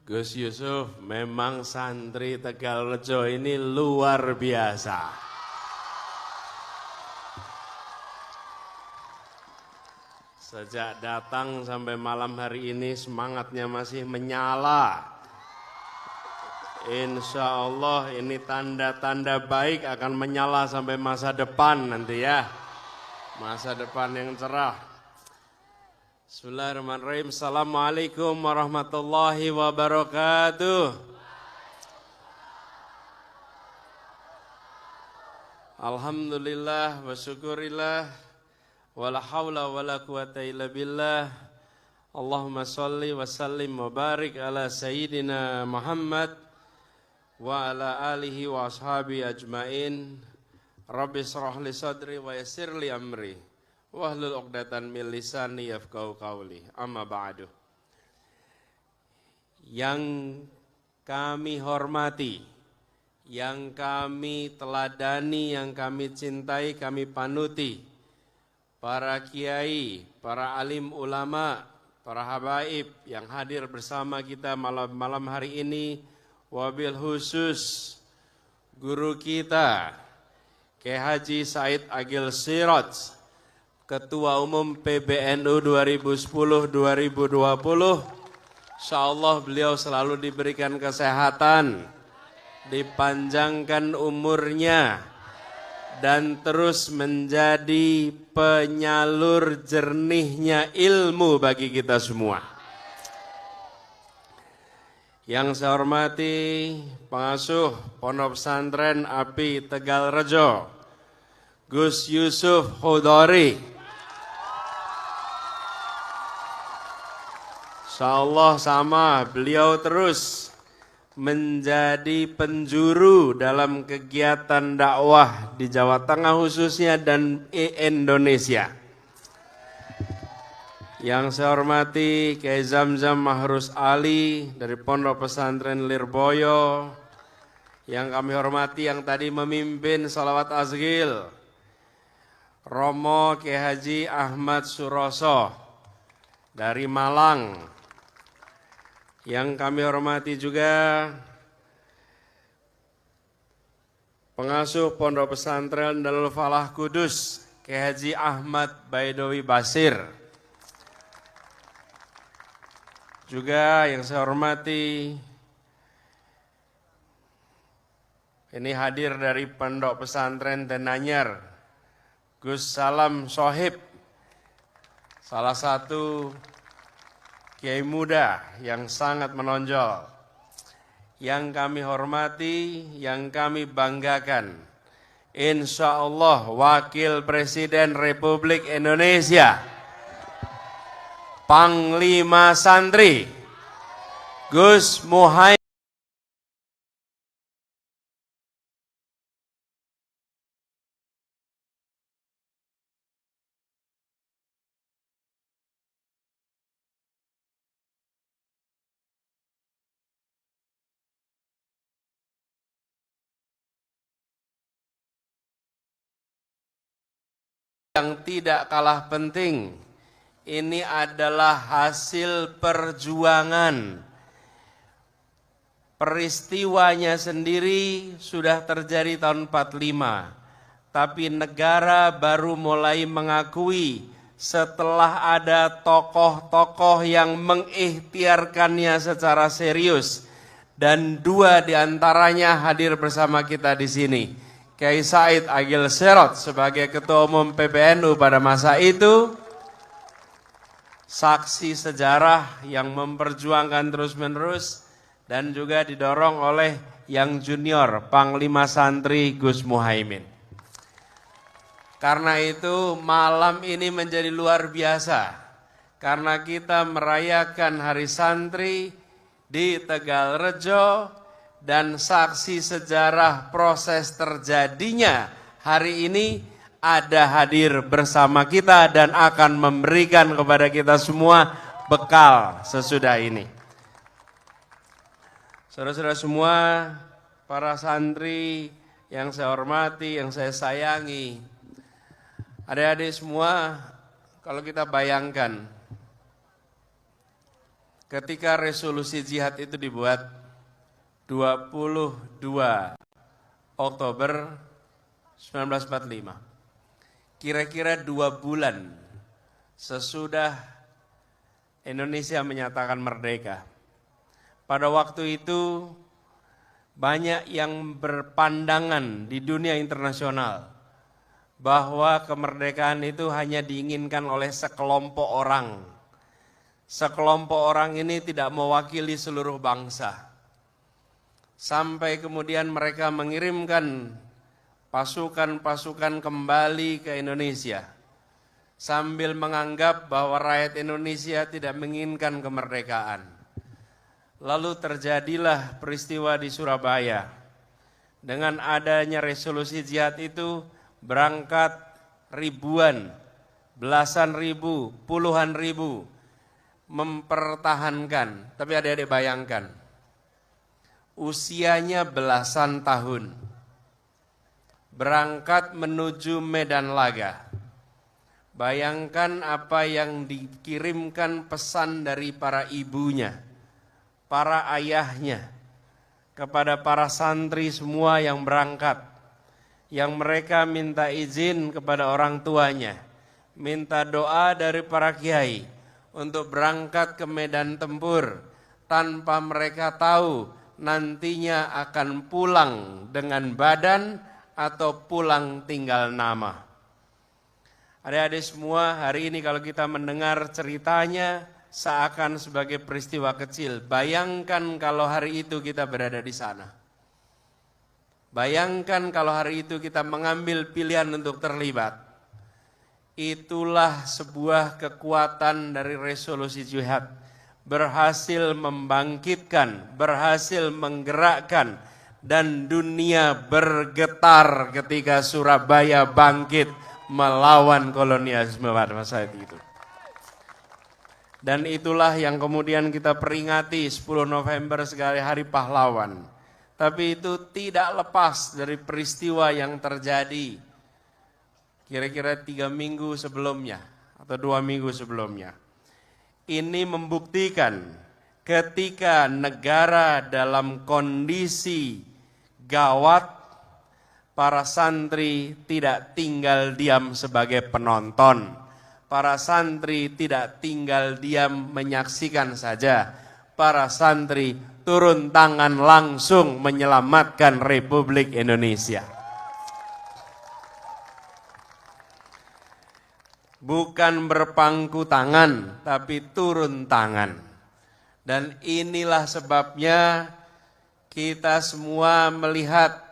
Gus Yusuf, memang santri Tegalrejo ini luar biasa. Sejak datang sampai malam hari ini semangatnya masih menyala. Insya Allah ini tanda-tanda baik akan menyala sampai masa depan nanti ya. Masa depan yang cerah. Bismillahirrahmanirrahim. Assalamualaikum warahmatullahi wabarakatuh. Alhamdulillah wa syukurillah. Wala hawla wala quwata illa billah. Allahumma salli wa sallim wa barik ala sayyidina Muhammad wa ala alihi wa ashabi ajmain. Rabbi shrah li sadri wa yassir li amri. Wahlul 'uqdatan min lisani yafqahu qawli. Amma ba'du. Yang kami hormati, yang kami teladani, yang kami cintai, kami panuti, para kiai, para alim ulama, para habaib yang hadir bersama kita malam hari ini, wabil khusus guru kita Kiai Haji Said Agil Siraj, Ketua Umum PBNU 2010-2020, insyaallah beliau selalu diberikan kesehatan, dipanjangkan umurnya, dan terus menjadi penyalur jernihnya ilmu bagi kita semua. Yang saya hormati pengasuh Pondok Pesantren API Tegalrejo, Gus Yusuf Hudori. Insyaallah sama, beliau terus menjadi penjuru dalam kegiatan dakwah di Jawa Tengah khususnya dan Indonesia. Yang saya hormati Kiai Zamzam Mahrus Ali dari Pondok Pesantren Lirboyo. Yang kami hormati yang tadi memimpin sholawat azgil, Romo Kiai Haji Ahmad Suroso dari Malang. Yang kami hormati juga pengasuh Pondok Pesantren Darul Falah Kudus, Kiai Haji Ahmad Baidowi Basir. Juga yang saya hormati, ini hadir dari Pondok Pesantren Denanyar, Gus Salam Sohib, salah satu kiai muda yang sangat menonjol. Yang kami hormati, yang kami banggakan, insya Allah Wakil Presiden Republik Indonesia, Panglima Santri, Gus Muhaimin. Yang tidak kalah penting, ini adalah hasil perjuangan. Peristiwanya sendiri sudah terjadi tahun 45, tapi negara baru mulai mengakui setelah ada tokoh-tokoh yang mengikhtiarkannya secara serius, dan 2 diantaranya hadir bersama kita di sini. Kiai Said Agil Siraj sebagai Ketua Umum PBNU pada masa itu, saksi sejarah yang memperjuangkan terus-menerus, dan juga didorong oleh yang junior, Panglima Santri Gus Muhaimin. Karena itu malam ini menjadi luar biasa, karena kita merayakan Hari Santri di Tegalrejo, dan saksi sejarah proses terjadinya hari ini ada hadir bersama kita dan akan memberikan kepada kita semua bekal sesudah ini. Saudara-saudara semua, para santri yang saya hormati, yang saya sayangi, adik-adik semua, kalau kita bayangkan ketika resolusi jihad itu dibuat 22 Oktober 1945. Kira-kira 2 bulan sesudah Indonesia menyatakan merdeka. Pada waktu itu banyak yang berpandangan di dunia internasional bahwa kemerdekaan itu hanya diinginkan oleh sekelompok orang. Sekelompok orang ini tidak mewakili seluruh bangsa. Sampai kemudian mereka mengirimkan pasukan-pasukan kembali ke Indonesia sambil menganggap bahwa rakyat Indonesia tidak menginginkan kemerdekaan. Lalu terjadilah peristiwa di Surabaya. Dengan adanya resolusi jihad itu berangkat ribuan, belasan ribu, puluhan ribu mempertahankan. Tapi adik-adik bayangkan, usianya belasan tahun, berangkat menuju medan laga. Bayangkan apa yang dikirimkan pesan dari para ibunya, para ayahnya, kepada para santri semua yang berangkat, yang mereka minta izin kepada orang tuanya, minta doa dari para kiai untuk berangkat ke medan tempur tanpa mereka tahu nantinya akan pulang dengan badan atau pulang tinggal nama. Adik-adik semua, hari ini kalau kita mendengar ceritanya seakan sebagai peristiwa kecil. Bayangkan kalau hari itu kita berada di sana. Bayangkan kalau hari itu kita mengambil pilihan untuk terlibat. Itulah sebuah kekuatan dari resolusi jihad. Berhasil membangkitkan, berhasil menggerakkan, dan dunia bergetar ketika Surabaya bangkit melawan kolonialisme pada masa itu. Dan itulah yang kemudian kita peringati 10 November sebagai Hari Pahlawan. Tapi itu tidak lepas dari peristiwa yang terjadi kira-kira 3 minggu sebelumnya atau 2 minggu sebelumnya. Ini membuktikan ketika negara dalam kondisi gawat, para santri tidak tinggal diam sebagai penonton. Para santri tidak tinggal diam menyaksikan saja. Para santri turun tangan langsung menyelamatkan Republik Indonesia. Bukan berpangku tangan, tapi turun tangan. Dan inilah sebabnya kita semua melihat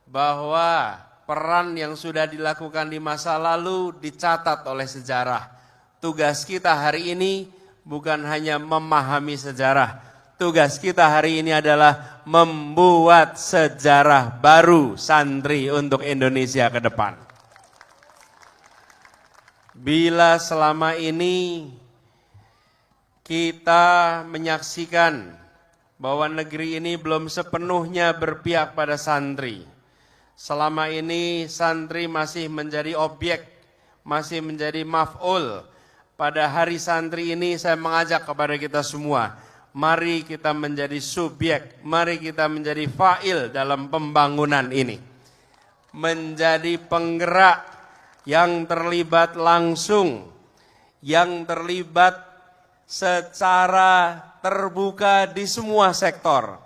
bahwa peran yang sudah dilakukan di masa lalu dicatat oleh sejarah. Tugas kita hari ini bukan hanya memahami sejarah. Tugas kita hari ini adalah membuat sejarah baru santri untuk Indonesia ke depan. Bila selama ini kita menyaksikan bahwa negeri ini belum sepenuhnya berpihak pada santri, selama ini santri masih menjadi objek, masih menjadi maf'ul. Pada hari santri ini saya mengajak kepada kita semua, mari kita menjadi subjek, mari kita menjadi fa'il dalam pembangunan ini. Menjadi penggerak yang terlibat langsung, yang terlibat secara terbuka di semua sektor.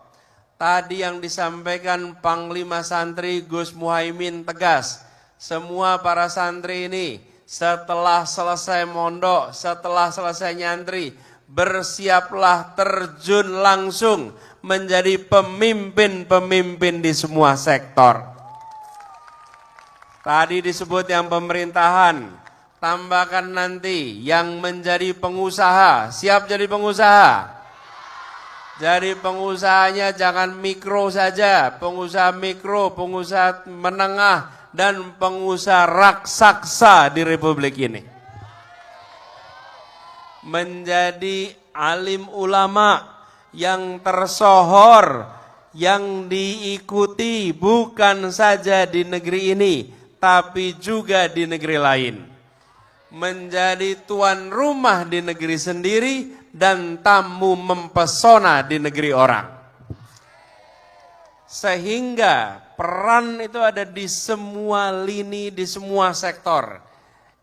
Tadi yang disampaikan Panglima Santri Gus Muhaimin tegas, semua para santri ini setelah selesai mondok, setelah selesai nyantri, bersiaplah terjun langsung menjadi pemimpin-pemimpin di semua sektor. Tadi disebut yang pemerintahan, tambahkan nanti yang menjadi pengusaha, siap jadi pengusaha? Jadi pengusahanya jangan mikro saja, pengusaha mikro, pengusaha menengah, dan pengusaha raksasa di Republik ini. Menjadi alim ulama yang tersohor, yang diikuti bukan saja di negeri ini, tapi juga di negeri lain. Menjadi tuan rumah di negeri sendiri dan tamu mempesona di negeri orang. Sehingga peran itu ada di semua lini, di semua sektor.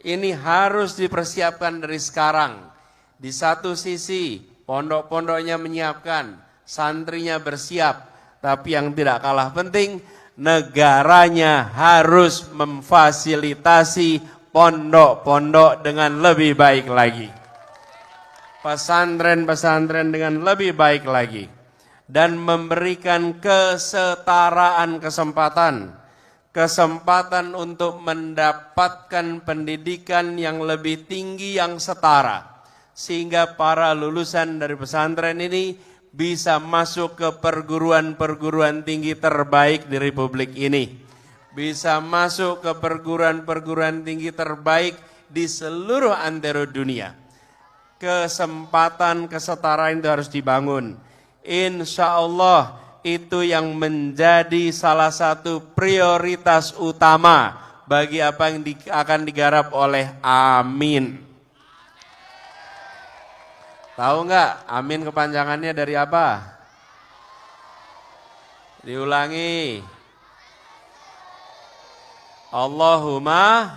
Ini harus dipersiapkan dari sekarang. Di satu sisi, pondok-pondoknya menyiapkan, santrinya bersiap. Tapi yang tidak kalah penting, negaranya harus memfasilitasi pondok-pondok dengan lebih baik lagi. Pesantren-pesantren dengan lebih baik lagi. Dan memberikan kesetaraan kesempatan. Kesempatan untuk mendapatkan pendidikan yang lebih tinggi yang setara. Sehingga para lulusan dari pesantren ini bisa masuk ke perguruan-perguruan tinggi terbaik di Republik ini. Bisa masuk ke perguruan-perguruan tinggi terbaik di seluruh antero dunia. Kesempatan kesetaraan itu harus dibangun. Insya Allah itu yang menjadi salah satu prioritas utama bagi apa yang akan digarap oleh Amin. Tahu nggak Amin kepanjangannya dari apa? Diulangi. Allahumma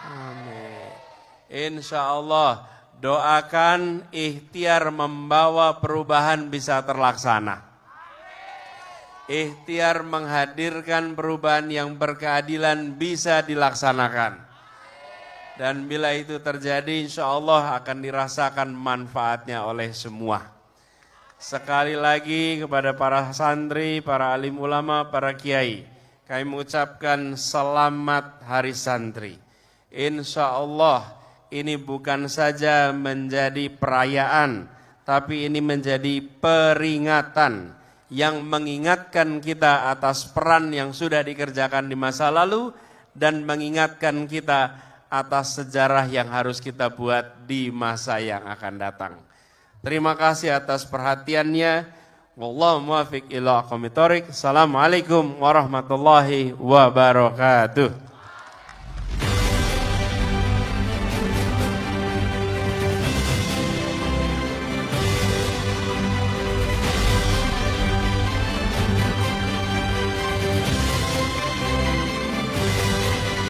amin. Insya Allah doakan ikhtiar membawa perubahan bisa terlaksana. Ikhtiar menghadirkan perubahan yang berkeadilan bisa dilaksanakan. Dan bila itu terjadi insya Allah akan dirasakan manfaatnya oleh semua. Sekali lagi kepada para santri, para alim ulama, para kiai. Kami mengucapkan selamat Hari Santri. Insya Allah ini bukan saja menjadi perayaan. Tapi ini menjadi peringatan yang mengingatkan kita atas peran yang sudah dikerjakan di masa lalu. Dan mengingatkan kita atas sejarah yang harus kita buat di masa yang akan datang. Terima kasih atas perhatiannya. Wallahu muwaffiq ila aqwamit thoriq. Assalamualaikum warahmatullahi wabarakatuh.